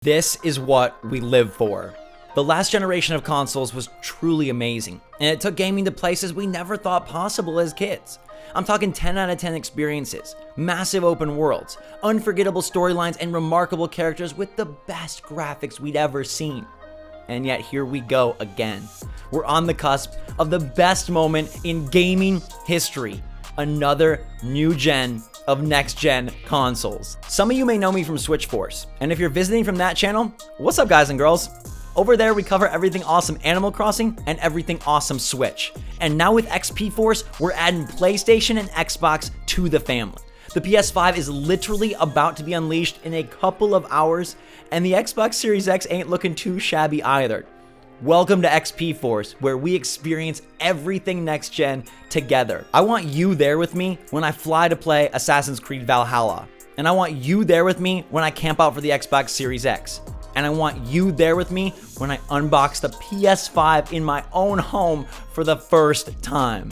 This is what we live for. The last generation of consoles was truly amazing, and it took gaming to places we never thought possible as kids. I'm talking 10 out of 10 experiences, massive open worlds, unforgettable storylines, and remarkable characters with the best graphics we'd ever seen. And yet here we go again. We're on the cusp of the best moment in gaming history. Another new gen of next-gen consoles. Some of you may know me from SwitchForce, and if you're visiting from that channel, what's up guys and girls? Over there we cover everything awesome Animal Crossing and everything awesome Switch. And now with XPForce, we're adding PlayStation and Xbox to the family. The PS5 is literally about to be unleashed in a couple of hours, and the Xbox Series X ain't looking too shabby either. Welcome to XPForce, where we experience everything next gen together. I want you there with me when I fly to play Assassin's Creed Valhalla. And I want you there with me when I camp out for the Xbox Series X. And I want you there with me when I unbox the PS5 in my own home for the first time.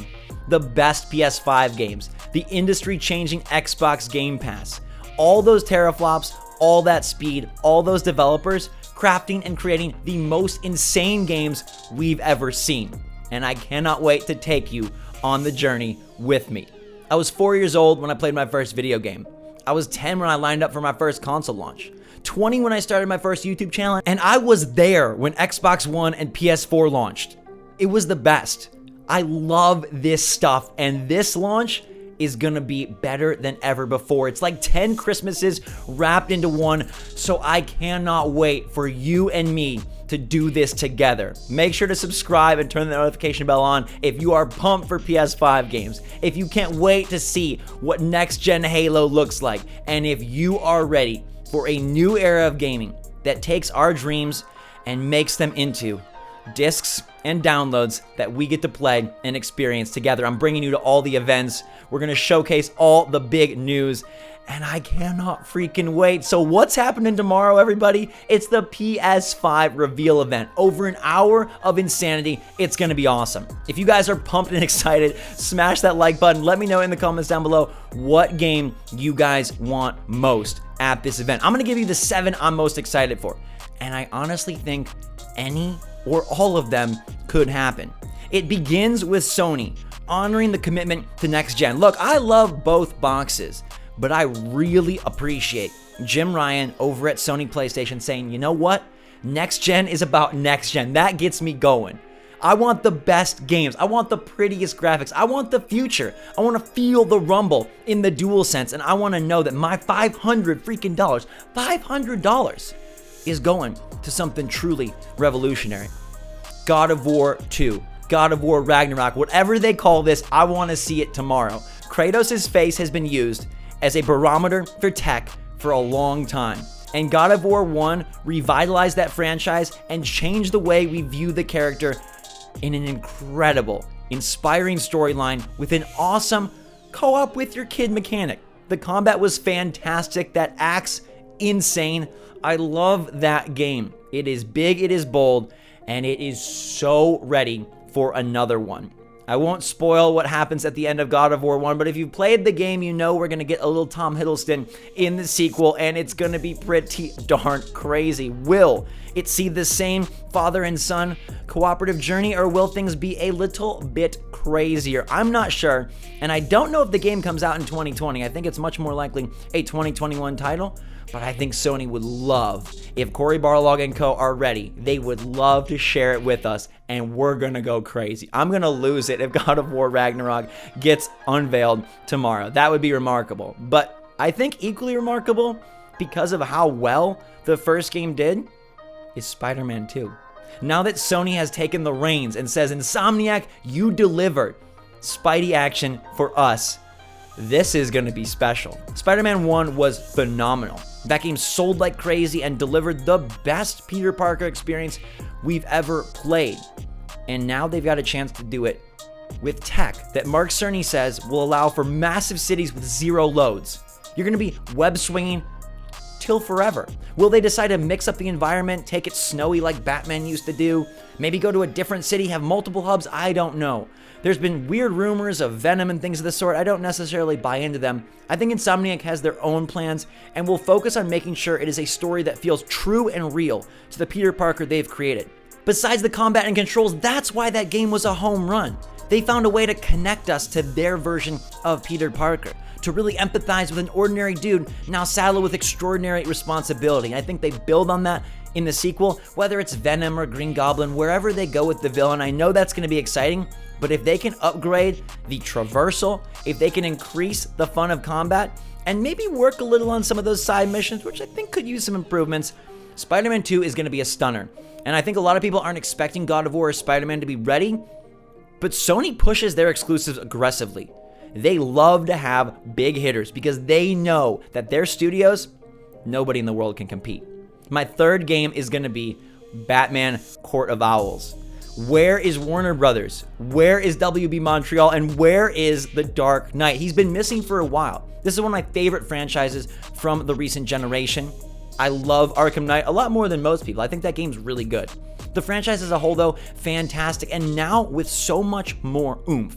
The best PS5 games, the industry-changing Xbox Game Pass, all those teraflops, all that speed, all those developers crafting and creating the most insane games we've ever seen. And I cannot wait to take you on the journey with me. I was 4 years old when I played my first video game. I was 10 when I lined up for my first console launch. 20 when I started my first YouTube channel, and I was there when Xbox One and PS4 launched. It was the best. I love this stuff, and this launch is gonna be better than ever before. It's like 10 Christmases wrapped into one, so I cannot wait for you and me to do this together. Make sure to subscribe and turn the notification bell on if you are pumped for PS5 games, if you can't wait to see what next-gen Halo looks like, and if you are ready for a new era of gaming that takes our dreams and makes them into discs and downloads that we get to play and experience together. I'm bringing you to all the events. We're going to showcase all the big news, and I cannot freaking wait. So what's happening tomorrow, everybody? It's the PS5 Reveal event. Over an hour of insanity. It's going to be awesome. If you guys are pumped and excited, smash that like button. Let me know in the comments down below what game you guys want most at this event. I'm going to give you the 7 I'm most excited for, and I honestly think any or all of them could happen. It begins with Sony honoring the commitment to next gen. Look, I love both boxes, but I really appreciate Jim Ryan over at Sony Playstation saying, you know what? Next gen is about next gen. That gets me going. I want the best games. I want the prettiest graphics. I want the future. I want to feel the rumble in the DualSense, and I want to know that my $500 is going to something truly revolutionary. God of War 2, God of War Ragnarok, whatever they call this, I want to see it tomorrow. Kratos' face has been used as a barometer for tech for a long time. And God of War 1 revitalized that franchise and changed the way we view the character in an incredible, inspiring storyline with an awesome co-op with your kid mechanic. The combat was fantastic, that axe, insane. I love that game. It is big, it is bold, and it is so ready for another one. I won't spoil what happens at the end of God of War 1, but if you've played the game, you know we're going to get a little Tom Hiddleston in the sequel, and it's going to be pretty darn crazy. Will it see the same father and son cooperative journey, or will things be a little bit crazier? I'm not sure, and I don't know if the game comes out in 2020. I think it's much more likely a 2021 title. But I think Sony would love, if Cory Barlog and co are ready, they would love to share it with us, and we're gonna go crazy. I'm gonna lose it if God of War Ragnarok gets unveiled tomorrow. That would be remarkable. But I think equally remarkable, because of how well the first game did, is SpiderMan 2. Now that Sony has taken the reins and says, Insomniac, you delivered Spidey action for us, this is going to be special. Spider-Man 1 was phenomenal. That game sold like crazy and delivered the best Peter Parker experience we've ever played. And now they've got a chance to do it with tech that Mark Cerny says will allow for massive cities with zero loads. You're going to be web swinging till forever? Will they decide to mix up the environment, take it snowy like Batman used to do? Maybe go to a different city, have multiple hubs? I don't know. There's been weird rumors of Venom and things of the sort. I don't necessarily buy into them. I think Insomniac has their own plans and will focus on making sure it is a story that feels true and real to the Peter Parker they've created. Besides the combat and controls, that's why that game was a home run. They found a way to connect us to their version of Peter Parker, to really empathize with an ordinary dude now saddled with extraordinary responsibility. I think they build on that in the sequel, whether it's Venom or Green Goblin, wherever they go with the villain. I know that's going to be exciting, but if they can upgrade the traversal, if they can increase the fun of combat, and maybe work a little on some of those side missions, which I think could use some improvements, Spider-Man 2 is going to be a stunner. And I think a lot of people aren't expecting God of War or Spider-Man to be ready, but Sony pushes their exclusives aggressively. They love to have big hitters because they know that their studios, nobody in the world can compete. My third game is going to be Batman Court of Owls. Where is Warner Brothers? Where is WB Montreal? And where is The Dark Knight? He's been missing for a while. This is one of my favorite franchises from the recent generation. I love Arkham Knight a lot more than most people. I think that game's really good. The franchise as a whole, though, fantastic. And now with so much more oomph,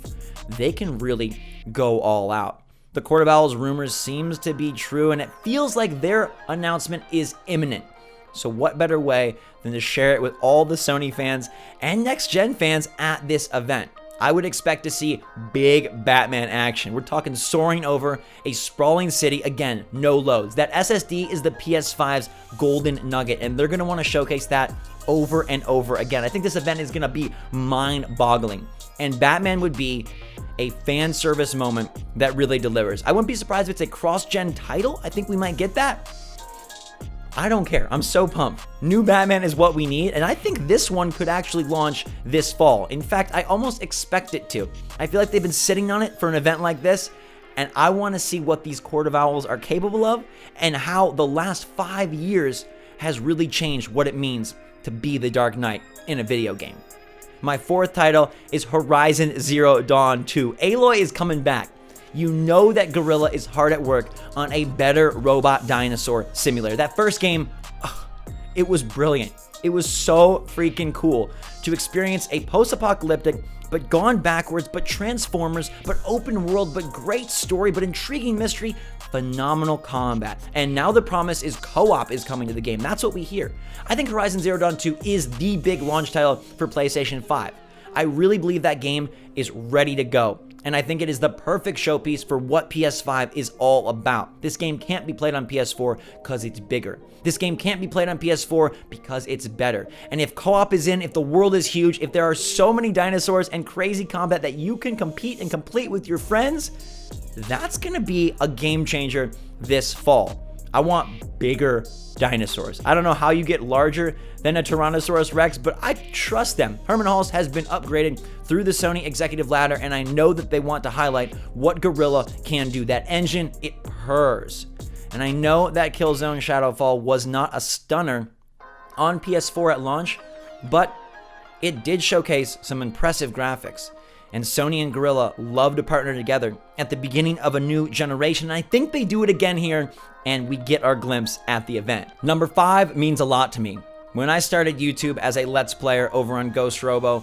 they can really go all out. The Court of Owls rumors seems to be true, and it feels like their announcement is imminent. So what better way than to share it with all the Sony fans and next-gen fans at this event? I would expect to see big Batman action. We're talking soaring over a sprawling city. Again, no loads. That SSD is the PS5's golden nugget, and they're going to want to showcase that over and over again. I think this event is going to be mind-boggling, and Batman would be a fan service moment that really delivers. I wouldn't be surprised if it's a cross-gen title. I think we might get that. I don't care. I'm so pumped. New Batman is what we need, and I think this one could actually launch this fall. In fact, I almost expect it to. I feel like they've been sitting on it for an event like this, and I want to see what these Court of Owls are capable of and how the last 5 years has really changed what it means to be the Dark Knight in a video game. My fourth title is Horizon Zero Dawn 2. Aloy is coming back. You know that Guerrilla is hard at work on a better robot dinosaur simulator. That first game, it was brilliant. It was so freaking cool to experience a post-apocalyptic, but gone backwards, but Transformers, but open world, but great story, but intriguing mystery, phenomenal combat. And now the promise is co-op is coming to the game. That's what we hear. I think Horizon Zero Dawn 2 is the big launch title for PlayStation 5. I really believe that game is ready to go. And I think it is the perfect showpiece for what PS5 is all about. This game can't be played on PS4 because it's bigger. This game can't be played on PS4 because it's better. And if co-op is in, if the world is huge, if there are so many dinosaurs and crazy combat that you can compete and complete with your friends, that's going to be a game changer this fall. I want bigger dinosaurs. I don't know how you get larger than a Tyrannosaurus Rex, but I trust them. Herman Hulse has been upgraded through the Sony executive ladder, and I know that they want to highlight what Guerrilla can do. That engine, it purrs. And I know that Killzone Shadowfall was not a stunner on PS4 at launch, but it did showcase some impressive graphics. And Sony and Guerrilla love to partner together at the beginning of a new generation. And I think they do it again here, and we get our glimpse at the event. Number 5 means a lot to me. When I started YouTube as a Let's Player over on Ghost Robo,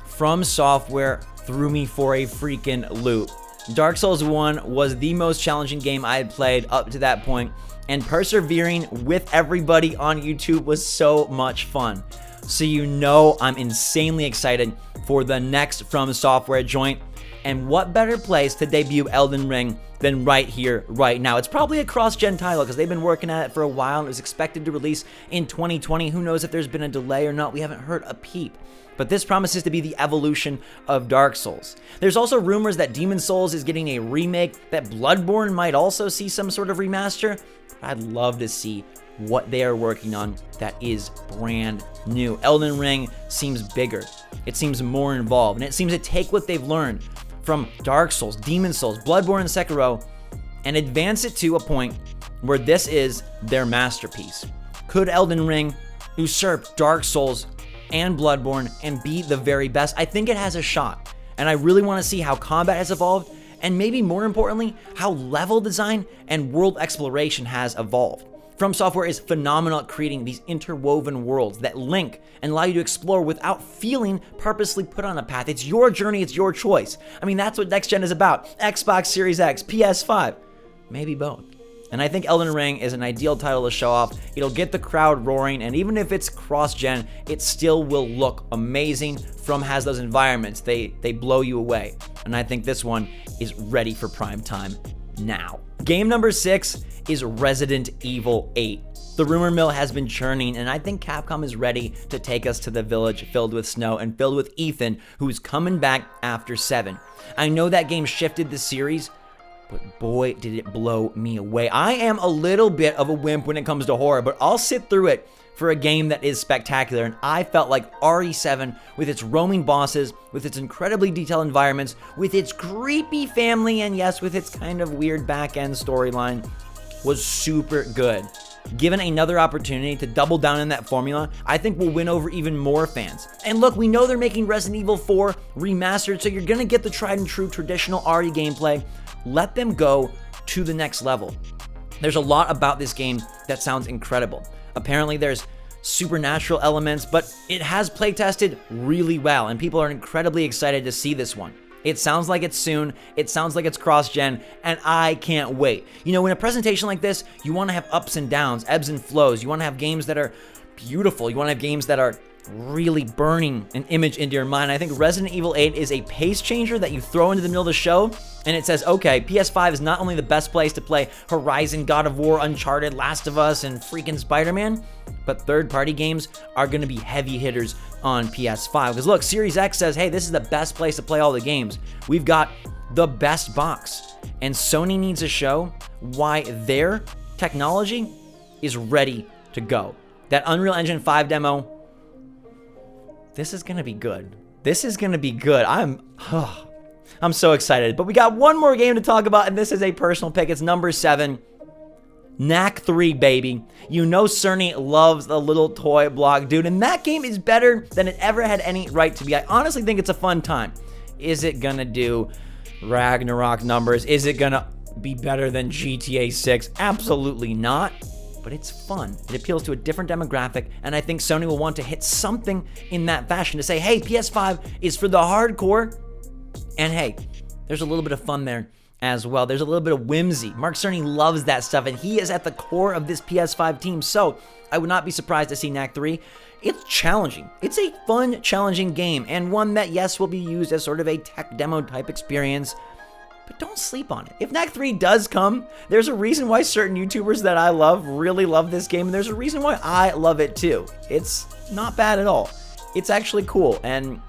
From Software threw me for a freaking loop. Dark Souls 1 was the most challenging game I had played up to that point, and persevering with everybody on YouTube was so much fun. So you know I'm insanely excited for the next From Software joint, and what better place to debut Elden Ring than right here, right now. It's probably a cross-gen title because they've been working at it for a while, and it was expected to release in 2020. Who knows if there's been a delay or not? We haven't heard a peep. But this promises to be the evolution of Dark Souls. There's also rumors that Demon Souls is getting a remake, that Bloodborne might also see some sort of remaster. I'd love to see what they are working on that is brand new. Elden Ring seems bigger. It seems more involved, and it seems to take what they've learned from Dark Souls, Demon Souls, Bloodborne, and Sekiro and advance it to a point where this is their masterpiece. Could Elden Ring usurp Dark Souls and Bloodborne and be the very best? I think it has a shot, and I really want to see how combat has evolved, and maybe more importantly, how level design and world exploration has evolved. From Software is phenomenal at creating these interwoven worlds that link and allow you to explore without feeling purposely put on a path. It's your journey, it's your choice. I mean, that's what next gen is about. Xbox Series X, PS5, maybe both. And I think Elden Ring is an ideal title to show off. It'll get the crowd roaring, and even if it's cross-gen, it still will look amazing. From has those environments. They blow you away. And I think this one is ready for prime time now. Game number 6 is Resident Evil 8. The rumor mill has been churning, and I think Capcom is ready to take us to the village filled with snow and filled with Ethan, who's coming back after 7. I know that game shifted the series, but boy, did it blow me away. I am a little bit of a wimp when it comes to horror, but I'll sit through it for a game that is spectacular, and I felt like RE7, with its roaming bosses, with its incredibly detailed environments, with its creepy family, and yes, with its kind of weird back-end storyline, was super good. Given another opportunity to double down on that formula, I think we'll win over even more fans. And look, we know they're making Resident Evil 4 remastered, so you're gonna get the tried and true traditional RE gameplay. Let them go to the next level. There's a lot about this game that sounds incredible. Apparently there's supernatural elements, but it has playtested really well, and people are incredibly excited to see this one. It sounds like it's soon, it sounds like it's cross-gen, and I can't wait. You know, in a presentation like this, you want to have ups and downs, ebbs and flows. You want to have games that are beautiful. You want to have games that are really burning an image into your mind. I think Resident Evil 8 is a pace changer that you throw into the middle of the show, and it says, okay, PS5 is not only the best place to play Horizon, God of War, Uncharted, Last of Us, and freaking SpiderMan, but third-party games are going to be heavy hitters on PS5. Because look, Series X says, hey, this is the best place to play all the games. We've got the best box, and Sony needs to show why their technology is ready to go. That Unreal Engine 5 demo, this is going to be good. This is going to be good. I'm so excited. But we got one more game to talk about, and this is a personal pick. It's number 7. Knack 3, baby. You know Sony loves the little toy block dude, and that game is better than it ever had any right to be. I honestly think it's a fun time. Is it going to do Ragnarok numbers? Is it going to be better than GTA 6? Absolutely not. But it's fun. It appeals to a different demographic, and I think Sony will want to hit something in that fashion to say, hey, PS5 is for the hardcore, and hey, there's a little bit of fun there as well. There's a little bit of whimsy. Mark Cerny loves that stuff, and he is at the core of this PS5 team, so I would not be surprised to see Knack 3. It's challenging. It's a fun, challenging game, and one that, yes, will be used as sort of a tech demo type experience, but don't sleep on it. If Knack 3 does come, there's a reason why certain YouTubers that I love really love this game, and there's a reason why I love it too. It's not bad at all. It's actually cool, and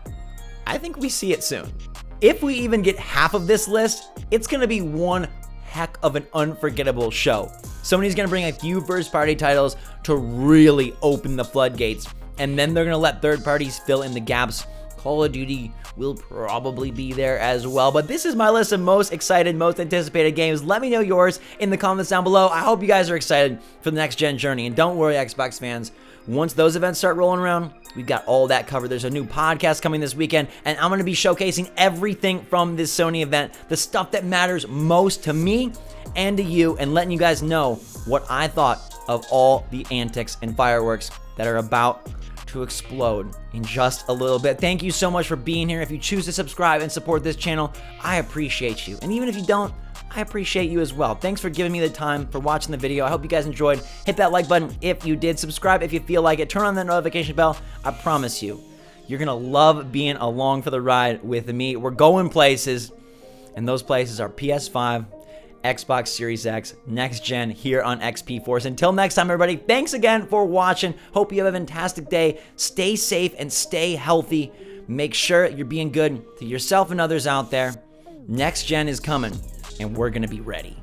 I think we see it soon. If we even get half of this list, it's gonna be one heck of an unforgettable show. Sony's gonna bring a few first-party titles to really open the floodgates, and then they're gonna let third parties fill in the gaps. Call of Duty will probably be there as well. But this is my list of most excited, most anticipated games. Let me know yours in the comments down below. I hope you guys are excited for the next gen journey. And don't worry, Xbox fans, once those events start rolling around, we've got all that covered. There's a new podcast coming this weekend, and I'm going to be showcasing everything from this Sony event, the stuff that matters most to me and to you, and letting you guys know what I thought of all the antics and fireworks that are about to explode in just a little bit. Thank you so much for being here. If you choose to subscribe and support this channel, I appreciate you. And even if you don't, I appreciate you as well. Thanks for giving me the time, for watching the video. I hope you guys enjoyed. Hit that like button if you did. Subscribe if you feel like it. Turn on that notification bell. I promise you, you're gonna love being along for the ride with me. We're going places, and those places are PS5, Xbox Series X, next gen here on XPForce. Until next time, everybody, thanks again for watching. Hope you have a fantastic day. Stay safe and stay healthy. Make sure you're being good to yourself and others out there. Next gen is coming, and we're going to be ready.